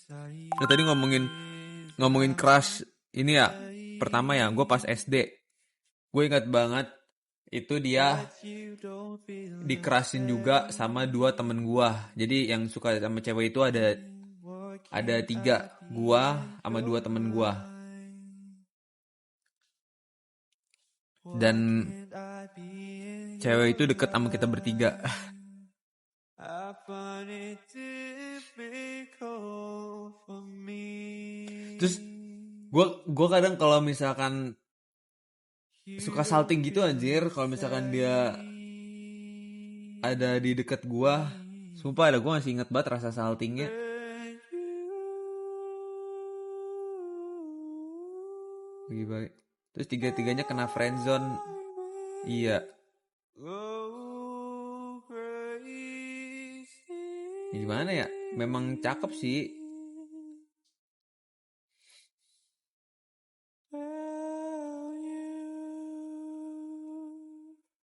Nah, tadi ngomongin crush ini ya. Pertama ya, gue pas SD. Gue ingat banget itu dia dikerashin juga sama 2 temen gue. Jadi yang suka sama cewek itu ada 3, gue sama 2 temen gue. Dan cewek itu deket sama kita bertiga. Terus gue kadang kalau misalkan suka salting gitu anjir, kalau misalkan dia ada di deket gue, sumpah gue masih inget banget rasa saltingnya. Bagi-bagi. Terus 3-tiganya kena friendzone. Iya. Ya gimana ya? Memang cakep sih.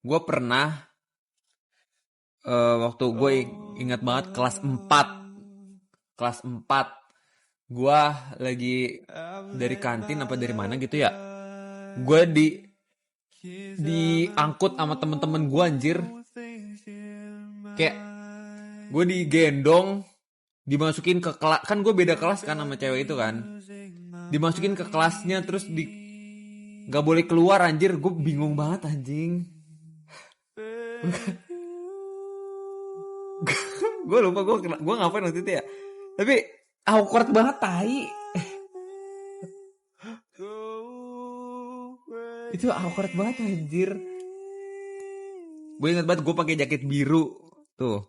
Gue pernah waktu gue ingat banget kelas 4 gue lagi dari kantin apa dari mana gitu ya, gue diangkut sama temen-temen gue anjir, kayak gue digendong dimasukin ke kelas, kan gue beda kelas kan sama cewek itu kan, dimasukin ke kelasnya terus nggak boleh keluar anjir. Gue bingung banget anjing. Gue lupa gue ngapain waktu itu ya, tapi awkward banget tai. Itu awkward banget anjir. Gue ingat banget gue pakai jaket biru tuh.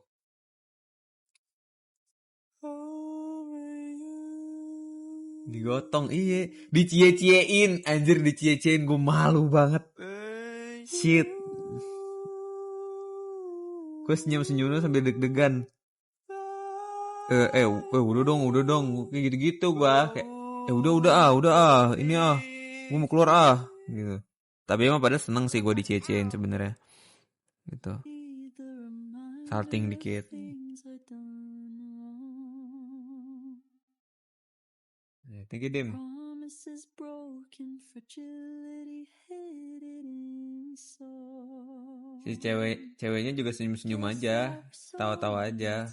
Digotong, iya, dicie-ciein anjir, dicie-ciein. Gue malu banget. Shit. Gue senyum-senyum sambil deg-degan. Udah dong, kayak gitu-gitu gue, kayak udah ini gue mau keluar gitu. Tapi emang pada seneng sih gue dicie-ciein sebenarnya gitu, salting dikit. Thank you Dim. Si ceweknya juga senyum-senyum aja, tawa-tawa aja.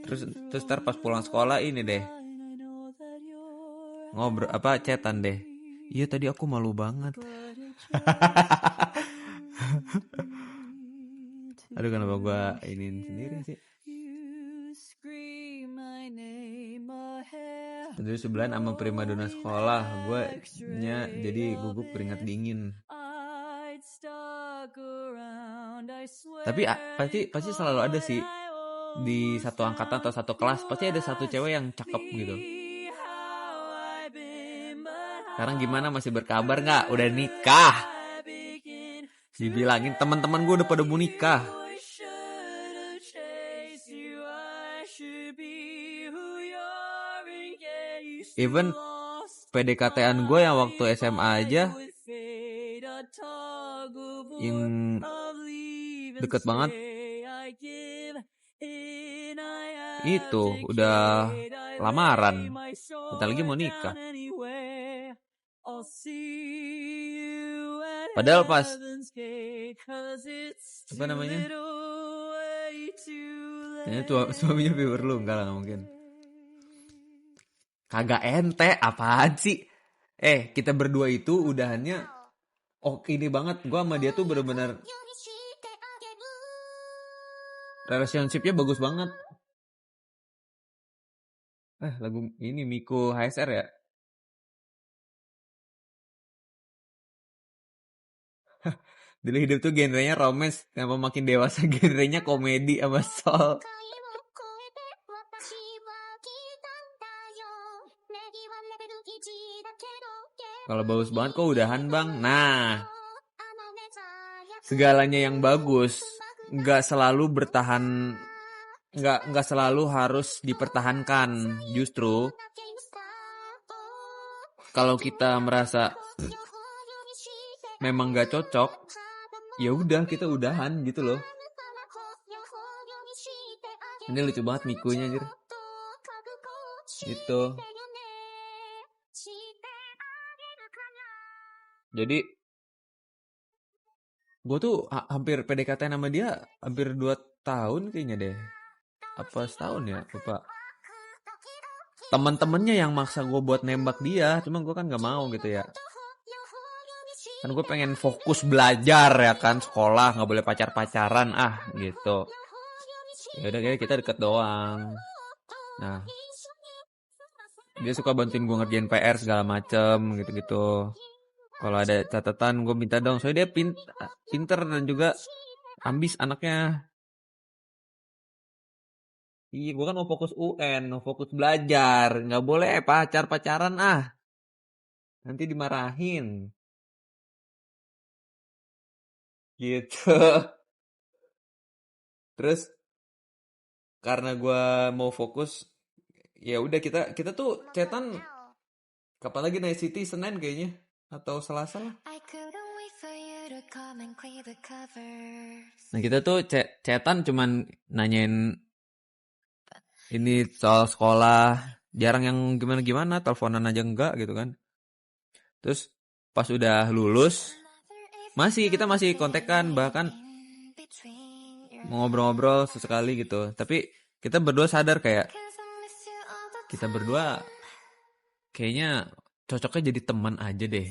Terus ntar pas pulang sekolah ini deh, ngobrol chatan deh. Iya tadi aku malu banget. Aduh, kenapa gue iniin sendiri sih. Terus sebelahan sama primadona sekolah, gue jadi gugup keringat dingin. Tapi pasti selalu ada sih di satu angkatan atau satu kelas, pasti ada satu cewek yang cakep gitu. Sekarang gimana, masih berkabar nggak? Udah nikah? Dibilangin teman-teman gue udah pada mau nikah. Even PDKT-an gue yang waktu SMA aja, yang deket banget, itu udah lamaran, bentar lagi mau nikah. Padahal pas apa namanya, suaminya viewer lu, enggak lah, mungkin. Kagak ente, apaan sih? Kita berdua itu udahannya ini banget. Gue sama dia tuh bener-bener relationship-nya bagus banget. Lagu ini Miko HSR ya. Dulu hidup tuh genrenya romance, kenapa makin dewasa genrenya komedi sama soul. Kalau bagus banget kok udahan bang. Nah, segalanya yang bagus nggak selalu bertahan, nggak selalu harus dipertahankan. Justru kalau kita merasa memang nggak cocok, ya udah kita udahan gitu loh. Ini lucu banget Mikunya anjir. Gitu. Jadi gue tuh hampir PDKT sama dia hampir 2 tahun kayaknya deh. Apa setahun ya? Lupa. Teman-temannya yang maksa gue buat nembak dia, cuma gue kan nggak mau gitu ya. Kan gue pengen fokus belajar ya kan, sekolah nggak boleh pacar-pacaran gitu. Ya udah kayak kita deket doang. Nah, dia suka bantuin gue ngerjain PR segala macem gitu-gitu. Kalau ada catatan gue minta dong, soalnya dia pinter dan juga ambis anaknya. Iya, gue kan mau fokus UN, mau fokus belajar, nggak boleh pacar-pacaran nanti dimarahin. Gitu. Terus karena gue mau fokus, ya udah kita tuh chatan kapan lagi Night City Senin kayaknya atau Selasa lah. Nah kita tuh chatan cuman nanyain ini soal sekolah, jarang yang gimana-gimana, teleponan aja enggak gitu kan. Terus pas udah lulus kita masih kontekan, bahkan ngobrol-ngobrol sesekali gitu. Tapi kita berdua sadar kayak kita berdua kayaknya cocoknya jadi teman aja deh.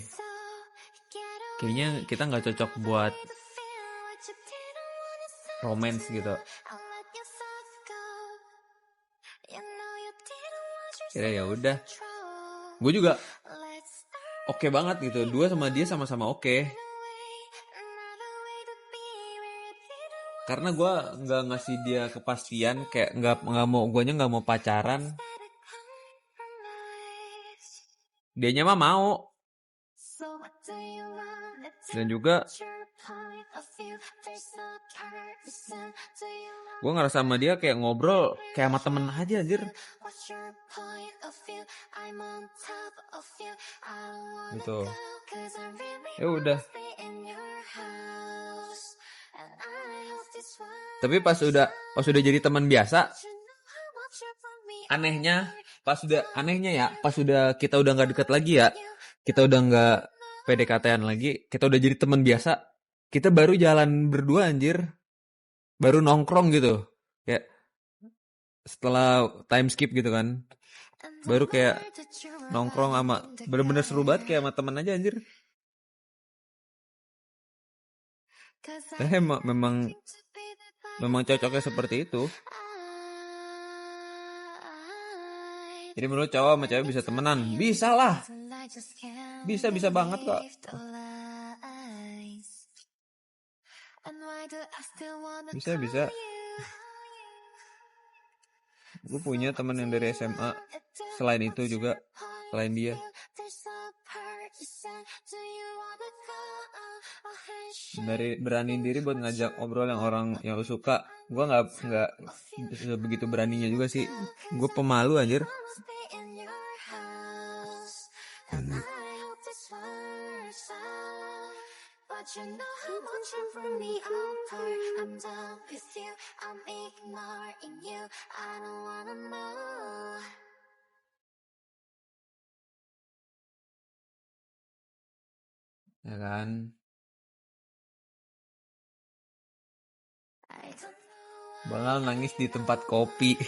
Kayaknya kita nggak cocok buat romance gitu. Ya udah. Gue juga oke banget gitu. Dua sama dia sama-sama oke. Karena gue nggak ngasih dia kepastian, kayak nggak mau, guanya nggak mau pacaran. Dianya mah mau. Dan juga gue ngerasa sama dia kayak ngobrol kayak sama temen aja anjir. Gitu. Ya udah. Tapi pas udah jadi teman biasa, anehnya pas udah kita udah nggak deket lagi ya, kita udah nggak PDKT-an lagi, kita udah jadi teman biasa, kita baru jalan berdua anjir, baru nongkrong gitu, kayak setelah time skip gitu kan, baru kayak nongkrong sama, bener-bener seru banget kayak sama teman aja anjir. Memang cocoknya seperti itu. Jadi menurut cowok sama cewek bisa temenan? Bisa lah. Bisa banget kok. Bisa. Gue punya teman yang dari SMA. Selain itu juga, selain dia. Dari berani diri buat ngajak ngobrol yang orang yang lu suka. Gue nggak begitu beraninya juga sih. Gue pemalu anjir. Ya kan? Bakal nangis di tempat kopi.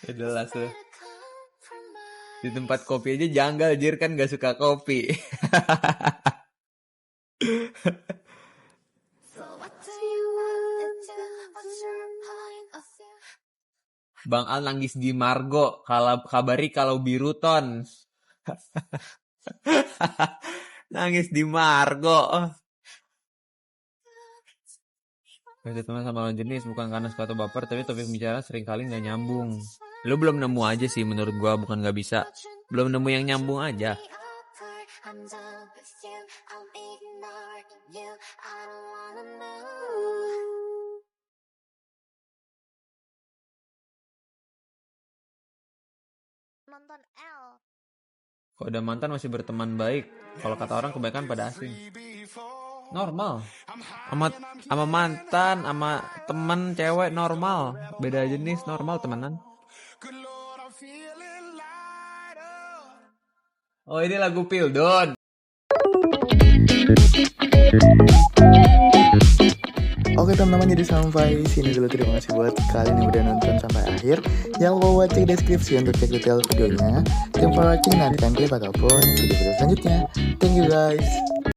Ya jelas tuh. Di tempat kopi aja janggal jir, kan gak suka kopi. Bang Al nangis di Margo, kabari kalau biruton. Nangis di Margo. Beda teman sama lawan jenis bukan karena suka atau baper, tapi topik bicara seringkali nggak nyambung. Lu belum nemu aja sih menurut gua, bukan nggak bisa. Belum nemu yang nyambung aja. Nonton L. Kalau udah mantan masih berteman baik. Kalau kata orang kebanyakan pada asing. Normal. Sama mantan, sama temen cewek normal. Beda jenis normal temenan. Oh, ini lagu Pildon. Oke teman-teman, jadi sampai sini dulu. Terima kasih buat kalian yang udah nonton sampai akhir. Jangan lupa cek deskripsi untuk cek detail videonya. Thank you for watching, nantikan klip ataupun video-video selanjutnya. Thank you guys.